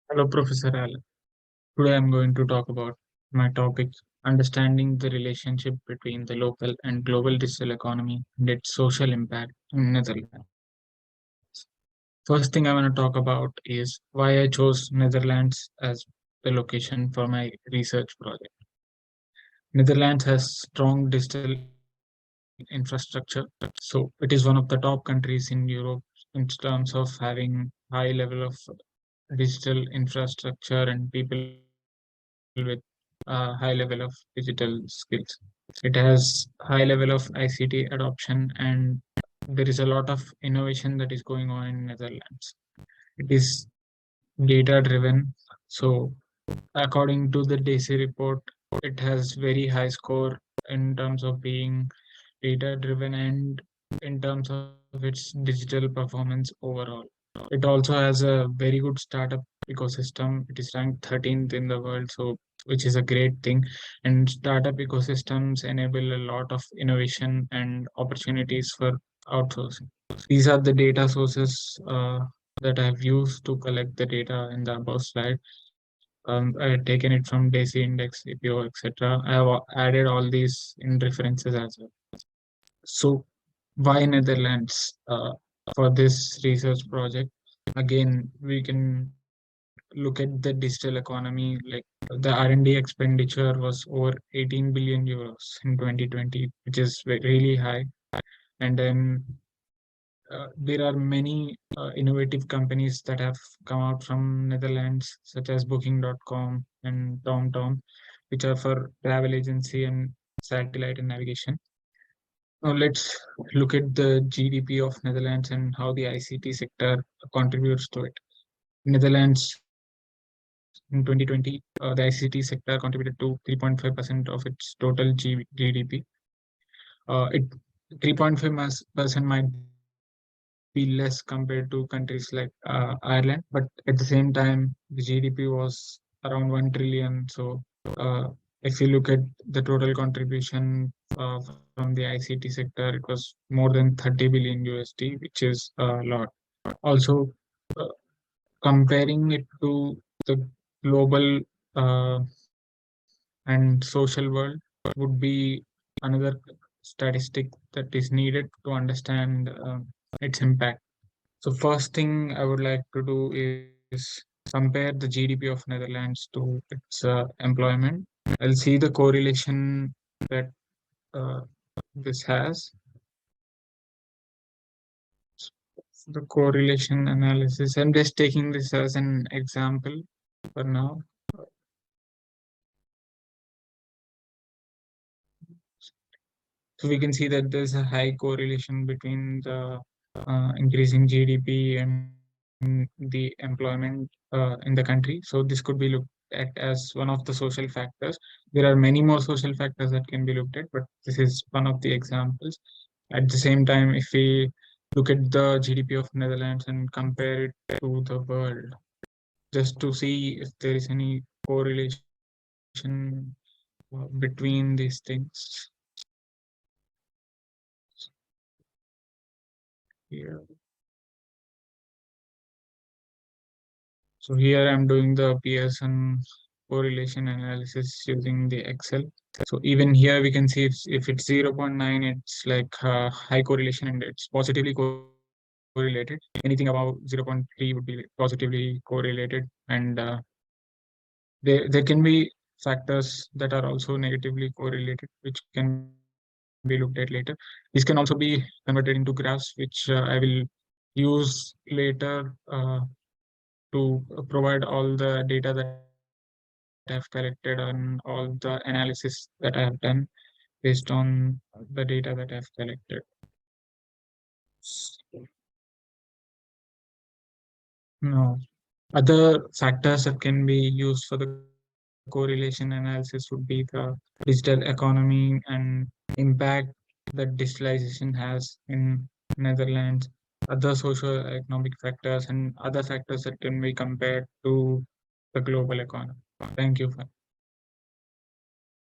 Hello, Professor Allen. Today I'm going to talk about my topic, understanding the relationship between the local and global digital economy and its social impact in Netherlands. First thing I want to talk about is why I chose Netherlands as the location for my research project. Netherlands has strong digital infrastructure, so it is one of the top countries in Europe in terms of having high level of digital infrastructure and people with high level of digital skills. It has high level of ICT adoption, and there is a lot of innovation that is going on in Netherlands. It is data driven. So according to the DC report, it has very high score in terms of being data driven and in terms of its digital performance overall. It also has a very good startup ecosystem. It is ranked 13th in the world, so which is a great thing. And startup ecosystems enable a lot of innovation and opportunities for outsourcing. These are the data sources that I've used to collect the data in the above slide. I had taken it from Desi Index, EPO, etc. I have added all these in references as well. So, why Netherlands for this research project? Again, we can look at the digital economy. Like the R&D expenditure was over 18 billion euros in 2020, which is really high. And then there are many innovative companies that have come out from Netherlands, such as Booking.com and TomTom, which are for travel agency and satellite and navigation. Now let's look at the GDP of Netherlands and how the ICT sector contributes to it. Netherlands in 2020, the ICT sector contributed to 3.5% of its total GDP. It 3.5% might be less compared to countries like Ireland, but at the same time, the GDP was around 1 trillion. So, if you look at the total contribution from the ICT sector, it was more than 30 billion USD, which is a lot. Also, uh, comparing it to the global and social world would be another statistic that is needed to understand its impact. So first thing I would like to do is compare the GDP of Netherlands to its employment. I'll see the correlation that uh, this has. The correlation analysis. I'm just taking this as an example for now. So we can see that there's a high correlation between the increasing GDP and the employment in the country. So this could be looked at as one of the social factors. There are many more social factors that can be looked at, but this is one of the examples. At the same time, if we look at the GDP of Netherlands and compare it to the world, just to see if there is any correlation between these things. Here. So here I'm doing the Pearson correlation analysis using the Excel. So even here we can see if it's 0.9, it's like high correlation and it's positively correlated. Anything above 0.3 would be positively correlated. And there can be factors that are also negatively correlated, which can be looked at later. These can also be converted into graphs, which I will use later to provide all the data that I've collected and all the analysis that I have done based on the data that I've collected. No. Other factors that can be used for the correlation analysis would be the digital economy and impact that digitalization has in Netherlands, other socio-economic factors, and other factors that can be compared to the global economy. Thank you.